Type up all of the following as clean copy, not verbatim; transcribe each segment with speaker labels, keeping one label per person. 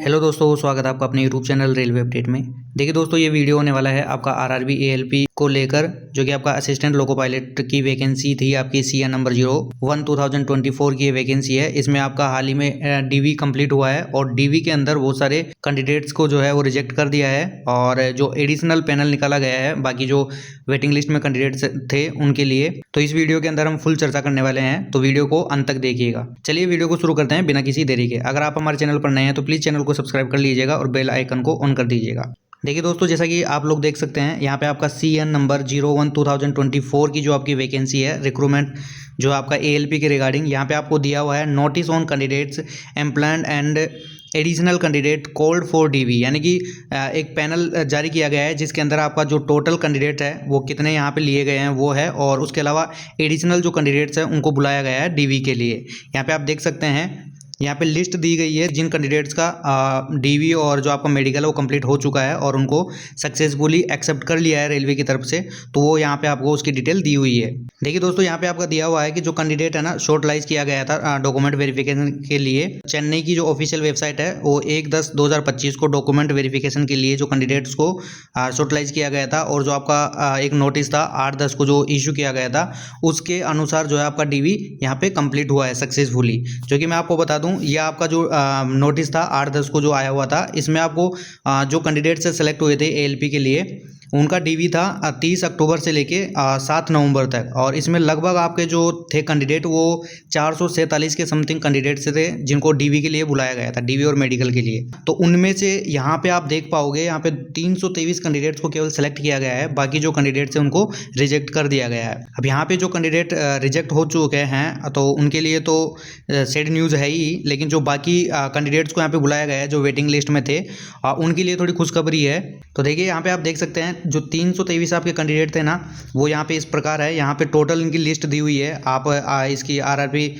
Speaker 1: Hello दोस्तों, स्वागत है आपका अपने यूट्यूब चैनल रेलवे अपडेट में। देखिए दोस्तों, ये वीडियो होने वाला है आपका आरआरबी एएलपी को लेकर, जो कि आपका असिस्टेंट लोको पायलट की वैकेंसी थी आपकी सीएन नंबर 01 2024 की ये वैकेंसी है। इसमें आपका हाल ही में डीवी कंप्लीट हुआ है और डीवी के अंदर बहुत सारे कैंडिडेट्स को जो है वो रिजेक्ट कर दिया है और जो एडिशनल पैनल निकाला गया है बाकी जो वेटिंग लिस्ट में कैंडिडेट्स थे उनके लिए। तो इस वीडियो के अंदर हम फुल चर्चा करने वाले हैं, तो वीडियो को अंत तक देखिएगा। चलिए वीडियो को शुरू करते हैं बिना किसी देरी के। अगर आप हमारे चैनल पर नए हैं तो प्लीज़ चैनल को सब्सक्राइब कर लीजिएगा और बेल आइकन को ऑन कर दीजिएगा। देखिए दोस्तों, जैसा कि आप लोग देख सकते हैं यहाँ पे आपका सीएन नंबर 01 2024 की जो आपकी वैकेंसी है रिक्रूटमेंट जो आपका एएलपी के रिगार्डिंग यहाँ पे आपको दिया हुआ है। Notice on candidates employed and additional candidate called for DV, यानी कि एक पैनल जारी किया गया है जिसके अंदर आपका जो टोटल कैंडिडेट है वो कितने यहाँ पे लिए गए हैं वो है, और उसके अलावा एडिशनल जो कैंडिडेट्स हैं उनको बुलाया गया है डीवी के लिए। यहाँ पे आप देख सकते हैं यहाँ पे लिस्ट दी गई है जिन कैंडिडेट्स का डीवी और जो आपका मेडिकल है वो कंप्लीट हो चुका है और उनको सक्सेसफुली एक्सेप्ट कर लिया है रेलवे की तरफ से, तो वो यहाँ पे आपको उसकी डिटेल दी हुई है। देखिए दोस्तों, यहाँ पे आपका दिया हुआ है कि जो कैंडिडेट है ना शॉर्टलाइज किया गया था डॉक्यूमेंट वेरिफिकेशन के लिए। चेन्नई की जो ऑफिशियल वेबसाइट है वो 1/10/2025 को डॉक्यूमेंट वेरिफिकेशन के लिए जो कैंडिडेट्स को शॉर्टलाइज किया गया था और जो आपका एक नोटिस था 8/10 को जो इशू किया गया था उसके अनुसार जो है आपका डीवी यहाँ पे कंप्लीट हुआ है सक्सेसफुली। जो कि मैं आपको बता दूं, ये आपका जो नोटिस था 8/10 को जो आया हुआ था, इसमें आपको जो कैंडिडेट से सेलेक्ट हुए थे एएलपी के लिए उनका डीवी था 30 अक्टूबर से लेके 7 नवंबर तक, और इसमें लगभग आपके जो थे कैंडिडेट वो 447 के समथिंग कैंडिडेट्स थे जिनको डीवी के लिए बुलाया गया था, डीवी और मेडिकल के लिए। तो उनमें से यहाँ पे आप देख पाओगे यहाँ पे 323 कैंडिडेट्स को केवल सेलेक्ट किया गया है, बाकी जो कैंडिडेट्स हैं उनको रिजेक्ट कर दिया गया है। अब यहाँ पे जो कैंडिडेट रिजेक्ट हो चुके हैं तो उनके लिए तो सैड न्यूज़ है ही, लेकिन जो बाकी कैंडिडेट्स को यहाँ पे बुलाया गया है जो वेटिंग लिस्ट में थे उनके लिए थोड़ी खुशखबरी है। तो देखिए यहाँ पे आप देख सकते हैं जो 323 आपके कैंडिडेट थे ना वो यहाँ पे इस प्रकार है। यहाँ पे टोटल इनकी लिस्ट दी हुई है, आप इसकी आरआरबी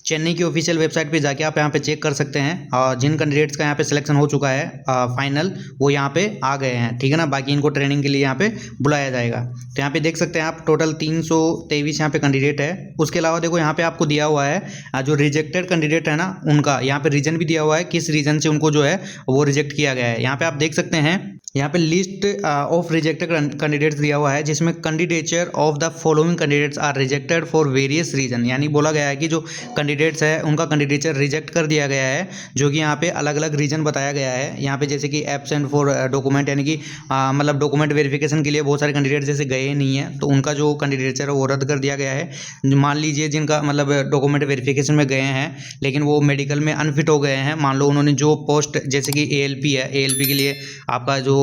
Speaker 1: चेन्नई की ऑफिशियल वेबसाइट पे जाके आप यहाँ पे चेक कर सकते हैं। और जिन कैंडिडेट्स का यहाँ पे सिलेक्शन हो चुका है फाइनल वो यहाँ पे आ गए हैं, ठीक है ना। बाकी इनको ट्रेनिंग के लिए यहाँ पे बुलाया जाएगा। तो यहाँ पे देख सकते हैं आप टोटल 323 यहाँ पे कैंडिडेट है। उसके अलावा देखो यहाँ पे आपको दिया हुआ है जो रिजेक्टेड कैंडिडेट है ना उनका यहाँ पे रीजन भी दिया हुआ है, किस रीजन से उनको जो है वो रिजेक्ट किया गया है। यहाँ पे आप देख सकते हैं यहाँ पे लिस्ट ऑफ रिजेक्टेड कैंडिडेट्स दिया हुआ है जिसमें candidature of the following candidates are rejected for various reason, यानी बोला गया है कि जो कैंडिडेट्स है उनका कैंडिडेचर रिजेक्ट कर दिया गया है, जो कि यहाँ पे अलग अलग रीजन बताया गया है। यहाँ पे जैसे कि एब्सेंट फॉर डॉक्यूमेंट, यानी कि मतलब डॉक्यूमेंट वेरिफिकेशन के लिए बहुत सारे कैंडिडेट जैसे गए नहीं है तो उनका जो कैंडिडेचर है वो रद्द कर दिया गया है। मान लीजिए जिनका मतलब डॉक्यूमेंट वेरिफिकेशन में गए हैं लेकिन वो मेडिकल में अनफिट हो गए हैं, मान लो उन्होंने जो पोस्ट जैसे कि एएलपी है, एएलपी के लिए आपका जो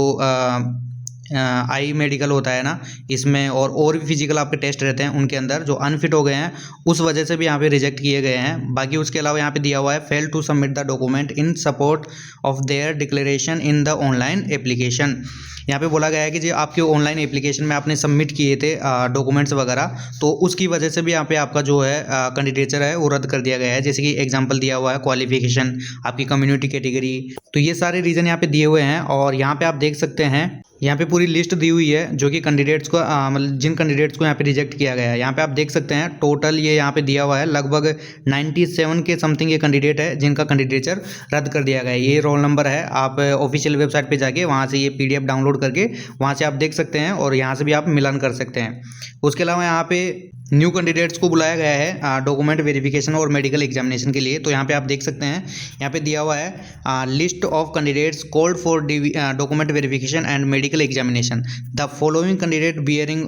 Speaker 1: आई मेडिकल होता है ना इसमें और भी फिजिकल आपके टेस्ट रहते हैं, उनके अंदर जो अनफिट हो गए हैं उस वजह से भी यहाँ पे रिजेक्ट किए गए हैं। बाकी उसके अलावा यहाँ पे दिया हुआ है fail to submit the document in support of their declaration in the online application. यहाँ पे बोला गया है कि जो आपके ऑनलाइन एप्लीकेशन में आपने सबमिट किए थे डॉक्यूमेंट्स वगैरह, तो उसकी वजह से भी यहाँ पे आपका जो है कैंडिडेचर है वो रद्द कर दिया गया है। जैसे कि एग्जांपल दिया हुआ है क्वालिफिकेशन, आपकी कम्युनिटी कैटेगरी, तो ये सारे रीज़न यहाँ पे दिए हुए हैं। और यहाँ पे आप देख सकते हैं यहाँ पे पूरी लिस्ट दी हुई है जो कि कैंडिडेट्स को मतलब जिन कैंडिडेट्स को यहाँ पे रिजेक्ट किया गया है। यहाँ पे आप देख सकते हैं टोटल ये यहाँ पे दिया हुआ है लगभग 97 के समथिंग ये कैंडिडेट है जिनका कैंडिडेचर रद्द कर दिया गया है। ये रोल नंबर है, आप ऑफिशियल वेबसाइट पे जाके वहाँ से ये पीडीएफ डाउनलोड करके वहाँ से आप देख सकते हैं और यहाँ से भी आप मिलान कर सकते हैं। उसके अलावा यहाँ पे न्यू कैंडिडेट्स को बुलाया गया है डॉक्यूमेंट वेरिफिकेशन और मेडिकल एग्जामिनेशन के लिए। तो यहाँ पे आप देख सकते हैं यहाँ पे दिया हुआ है list of candidates called for document verification and medical examination, the following candidate bearing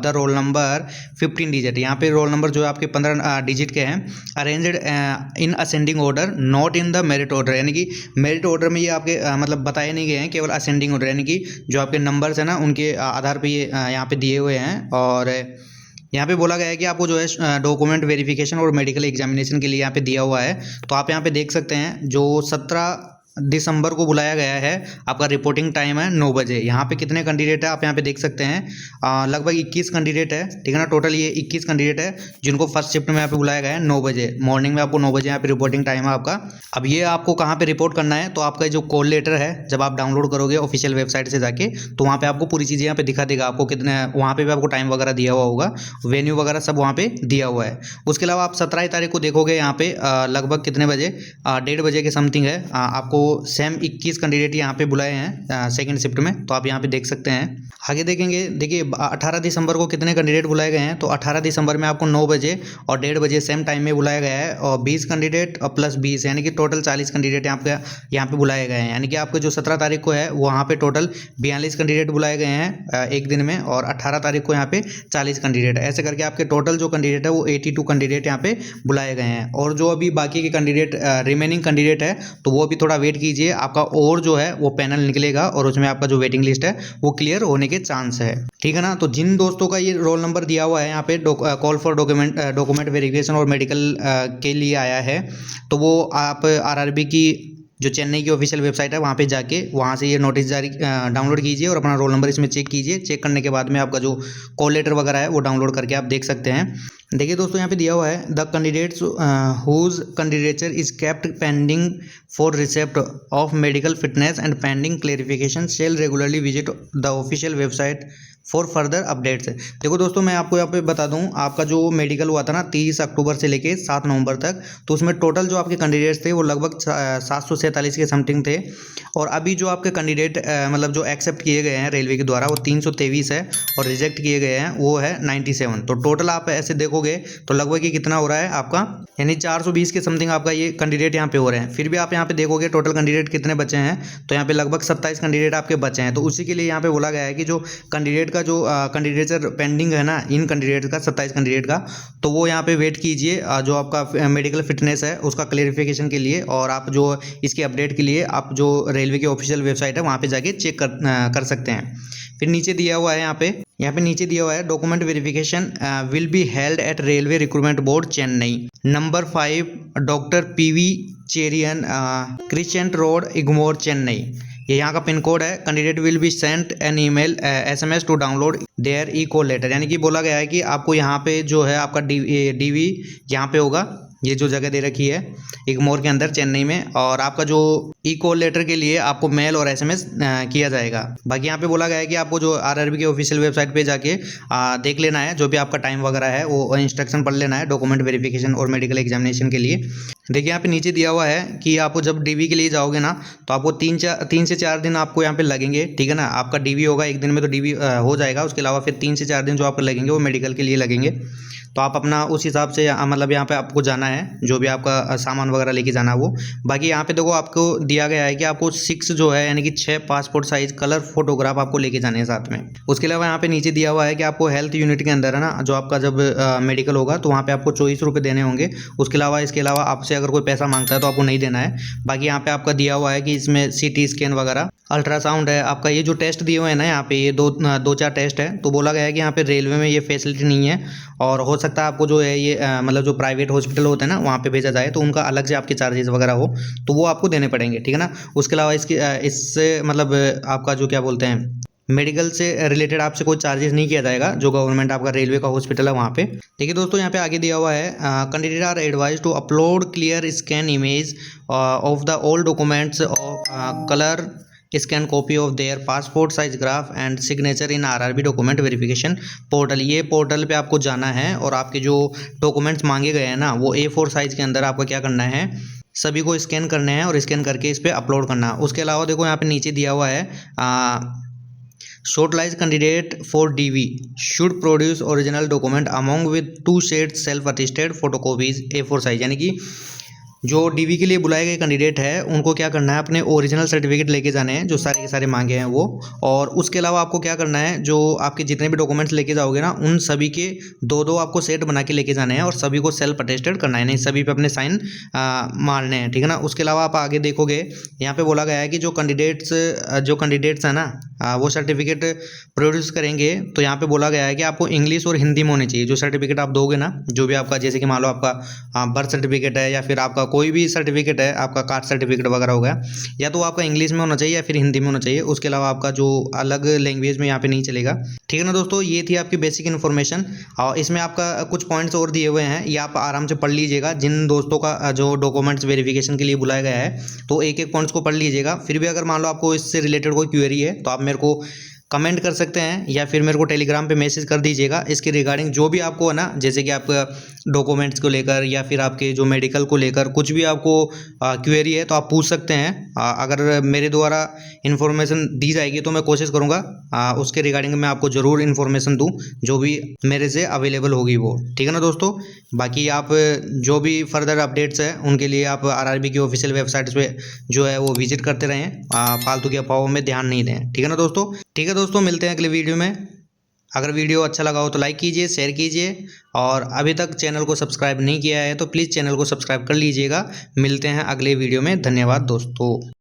Speaker 1: the roll number 15 digit. यहाँ पे रोल नंबर जो है आपके 15 डिजिट के हैं, arranged in ascending order not in the merit order, यानी कि मेरिट ऑर्डर में ये आपके मतलब बताए नहीं गए हैं, केवल असेंडिंग ऑर्डर, यानी कि जो आपके नंबर्स हैं ना उनके आधार पर ये यहाँ पे दिए हुए हैं। और यहाँ पे बोला गया है कि आपको जो है डॉक्यूमेंट वेरिफिकेशन और मेडिकल एग्जामिनेशन के लिए यहाँ पे दिया हुआ है। तो आप यहाँ पे देख सकते हैं जो 17 दिसंबर को बुलाया गया है, आपका रिपोर्टिंग टाइम है 9 बजे। यहाँ पे कितने कैंडिडेट है आप यहाँ पे देख सकते हैं लगभग 21 कैंडिडेट है, ठीक है ना। टोटल ये 21 कैंडिडेट है जिनको फर्स्ट शिफ्ट में यहाँ पे बुलाया गया है 9 बजे मॉर्निंग में। आपको 9 बजे यहाँ पे रिपोर्टिंग टाइम है आपका। अब ये आपको कहाँ पे रिपोर्ट करना है, तो आपका जो कॉल लेटर है जब आप डाउनलोड करोगे ऑफिशियल वेबसाइट से जाके तो वहाँ पे आपको पूरी चीज़ें यहाँ पे दिखा देगा, आपको कितने वहाँ पे भी आपको टाइम वगैरह दिया हुआ होगा, वेन्यू वगैरह सब वहाँ पे दिया हुआ है। उसके अलावा आप 17 तारीख को देखोगे यहाँ पे लगभग कितने बजे 1:30 बजे के समथिंग है आपको सेम 21 कैंडिडेट यहाँ पे बुलाए हैं सेकंड शिफ्ट में, तो आप यहाँ पे देख सकते हैं। आगे देखेंगे, देखिए 18 दिसंबर को कितने कैंडिडेट बुलाए गए हैं, तो 18 दिसंबर में आपको 9 बजे और 1:30 बजे सेम टाइम में बुलाया गया है, और 20 कैंडिडेट और प्लस 20 यानी कि टोटल 40 कैंडिडेट यहाँ पे बुलाए गए हैं। यानी कि आपके जो 17 तारीख को है वहाँ पे टोटल 42 कैंडिडेट बुलाए गए हैं एक दिन में, और 18 तारीख को यहाँ पे 40 कैंडिडेट, ऐसे करके आपके टोटल जो कैंडिडेट है वो 82 कैंडिडेट यहाँ पे बुलाए गए हैं। और जो अभी बाकी के कैंडिडेट रिमेनिंग कैंडिडेट है तो वो अभी थोड़ा वेट कीजिए, आपका और जो है वो पैनल निकलेगा और उसमें आपका जो वेटिंग लिस्ट है वो क्लियर होने के चांस है, ठीक है ना। तो जिन दोस्तों का ये रोल नंबर दिया हुआ है यहाँ पे कॉल फॉर डॉक्यूमेंट वेरिफिकेशन और मेडिकल के लिए आया है, तो वो आप आरआरबी की जो चेन्नई की ऑफिशियल वेबसाइट है वहाँ पे जाके वहाँ से ये नोटिस जारी डाउनलोड कीजिए और अपना रोल नंबर इसमें चेक कीजिए। चेक करने के बाद में आपका जो कॉल लेटर वगैरह है वो डाउनलोड करके आप देख सकते हैं। देखिए दोस्तों, यहाँ पे दिया हुआ है the candidates whose candidature is kept pending for receipt of medical fitness and pending clarification shall regularly visit the official website for further updates. देखो दोस्तों, मैं आपको यहाँ पे बता दूँ, आपका जो मेडिकल हुआ था ना 30 अक्टूबर से लेके 7 नवंबर तक, तो उसमें टोटल जो आपके कैंडिडेट्स थे वो लगभग 747 के समथिंग थे, और अभी जो आपके कैंडिडेट मतलब जो एक्सेप्ट किए गए हैं रेलवे के द्वारा वो 323 है, और रिजेक्ट किए गए हैं वो है 97। तो टोटल आप ऐसे देखोगे तो लगभग ये कितना हो रहा है आपका, यानी 420 के समथिंग आपका ये कैंडिडेट यहाँ पे हो रहे हैं। फिर भी आप यहाँ पे देखोगे टोटल कैंडिडेट कितने बचे हैं, तो यहाँ पे लगभग 27 कैंडिडेट आपके बचे हैं। तो उसी के लिए यहाँ पे बोला गया है कि जो कैंडिडेट का जो कैंडिडेचर पेंडिंग है ना इन कैंडिडेट का 27 कैंडिडेट का, तो वो यहाँ पे वेट कीजिए जो आपका मेडिकल फिटनेस है उसका क्लेरिफिकेशन के लिए, और आप जो इसकी अपडेट के लिए आप जो रेलवे की ऑफिशियल वेबसाइट है वहाँ पे जाके चेक कर सकते हैं। फिर नीचे दिया हुआ है यहाँ पे नीचे दिया हुआ है document verification will be held at railway recruitment board Chennai number 5 doctor PV Cherian crescent road Egmore Chennai. ये यहाँ का पिन कोड है। Candidate will be sent an email SMS to download their e call letter, यानी कि बोला गया है कि आपको यहाँ पे जो है आपका DV यहाँ पे होगा, ये जो जगह दे रखी है इग्मोर के अंदर चेन्नई में, और आपका जो ई कॉल लेटर के लिए आपको मेल और SMS किया जाएगा। बाकी यहाँ पे बोला गया है कि आपको जो आरआरबी की ऑफिशियल वेबसाइट पे जाके देख लेना है, जो भी आपका टाइम वगैरह है वो इंस्ट्रक्शन पढ़ लेना है डॉक्यूमेंट वेरिफिकेशन और मेडिकल एग्जामिनेशन के लिए। देखिए यहाँ पे नीचे दिया हुआ है कि आपको जब DV के लिए जाओगे ना तो आपको 3 से 4 दिन आपको यहाँ पे लगेंगे, ठीक है ना। आपका DV होगा एक दिन में तो DV हो जाएगा, उसके अलावा फिर 3 से 4 दिन जो आपको लगेंगे वो मेडिकल के लिए लगेंगे। तो आप अपना उस हिसाब से मतलब यहाँ पे आपको जाना है, जो भी आपका सामान वगैरह लेके जाना है वो। बाकी यहाँ पे देखो आपको दिया गया है कि आपको 6 जो है यानी कि 6 पासपोर्ट साइज कलर फोटोग्राफ आपको लेके जाने हैं साथ में। उसके अलावा यहाँ पे नीचे दिया हुआ है कि आपको हेल्थ यूनिट के अंदर है ना, जो आपका जब मेडिकल होगा तो वहाँ पे आपको 24 रुपये देने होंगे। इसके अलावा आपसे अगर कोई पैसा मांगता है तो आपको नहीं देना है। बाकी यहाँ पे आपका दिया हुआ है कि इसमें CT स्कैन वगैरह, अल्ट्रासाउंड है, आपका ये जो टेस्ट दिए हुए हैं ना यहाँ पे ये 2-4 टेस्ट है। तो बोला गया है कि यहाँ पे रेलवे में ये फैसिलिटी नहीं है, और हो सकता है आपको जो है ये मतलब जो प्राइवेट हॉस्पिटल होते हैं ना वहाँ पे भेजा जाए तो उनका अलग से आपके चार्जेस वगैरह हो तो वो आपको देने पड़ेंगे, ठीक है ना। उसके अलावा इससे मतलब आपका जो क्या बोलते हैं मेडिकल से रिलेटेड आपसे कोई चार्जेस नहीं किया जाएगा, जो गवर्नमेंट आपका रेलवे का हॉस्पिटल है वहाँ पे। देखिए दोस्तों, यहाँ पे आगे दिया हुआ है candidate are advise to upload clear scan image of the all documents of colour scan copy of their passport size graph and signature in RRB document verification portal. ये पोर्टल पे आपको जाना है और आपके जो डॉक्यूमेंट्स मांगे गए हैं ना वो A4 साइज के अंदर आपको क्या करना है, सभी को स्कैन करने हैं और स्कैन करके इस पर अपलोड करना है। उसके अलावा देखो यहाँ पे नीचे दिया हुआ है shortlisted candidate for DV should produce original document among with 2 sets self attested photocopies A4 size, यानी कि जो DV के लिए बुलाए गए कैंडिडेट है उनको क्या करना है, अपने ओरिजिनल सर्टिफिकेट लेके जाने हैं जो सारे के सारे मांगे हैं वो। और उसके अलावा आपको क्या करना है, जो आपके जितने भी डॉक्यूमेंट्स लेके जाओगे ना उन सभी के 2-2 आपको सेट बना के लेके जाने हैं और सभी को सेल्फ अटेस्टेड करना है, नहीं सभी पे अपने साइन मारने हैं, ठीक है ना। उसके अलावा आप आगे देखोगे यहाँ पे बोला गया है कि जो कैंडिडेट्स हैं ना वो सर्टिफिकेट प्रोड्यूस करेंगे, तो यहाँ पे बोला गया है कि आपको इंग्लिश और हिंदी में होनी चाहिए। जो सर्टिफिकेट आप दोगे ना, जो भी आपका जैसे कि मान लो आपका बर्थ सर्टिफिकेट है या फिर आपका कोई भी सर्टिफिकेट है, आपका कास्ट सर्टिफिकेट वगैरह हो गया, या तो आपका इंग्लिश में होना चाहिए या फिर हिंदी में होना चाहिए। उसके अलावा आपका जो अलग लैंग्वेज में यहाँ पे नहीं चलेगा, ठीक है ना दोस्तों। ये थी आपकी बेसिक इन्फॉर्मेशन और इसमें आपका कुछ पॉइंट्स और दिए हुए हैं, ये आप आराम से पढ़ लीजिएगा। जिन दोस्तों का जो डॉक्यूमेंट्स वेरिफिकेशन के लिए बुलाया गया है तो एक एक पॉइंट्स को पढ़ लीजिएगा। फिर भी अगर मान लो आपको इससे रिलेटेड कोई क्वेरी है तो आप मेरे को कमेंट कर सकते हैं या फिर मेरे को टेलीग्राम पे मैसेज कर दीजिएगा। इसके रिगार्डिंग जो भी आपको है ना, जैसे कि आपका डॉक्यूमेंट्स को लेकर या फिर आपके जो मेडिकल को लेकर कुछ भी आपको क्वेरी है तो आप पूछ सकते हैं। अगर मेरे द्वारा इन्फॉर्मेशन दी जाएगी तो मैं कोशिश करूँगा उसके रिगार्डिंग मैं आपको ज़रूर इन्फॉर्मेशन दूँ, जो भी मेरे से अवेलेबल होगी वो। ठीक है ना दोस्तों। बाकी आप जो भी फर्दर अपडेट्स हैं उनके लिए आप आरआरबी की ऑफिशियल वेबसाइट्स पे जो है वो विजिट करते रहें, फालतू की अफवाहों में ध्यान नहीं दें। ठीक है ना दोस्तों। ठीक है दोस्तों, मिलते हैं अगले वीडियो में। अगर वीडियो अच्छा लगा हो तो लाइक कीजिए, शेयर कीजिए, और अभी तक चैनल को सब्सक्राइब नहीं किया है तो प्लीज़ चैनल को सब्सक्राइब कर लीजिएगा। मिलते हैं अगले वीडियो में। धन्यवाद दोस्तों।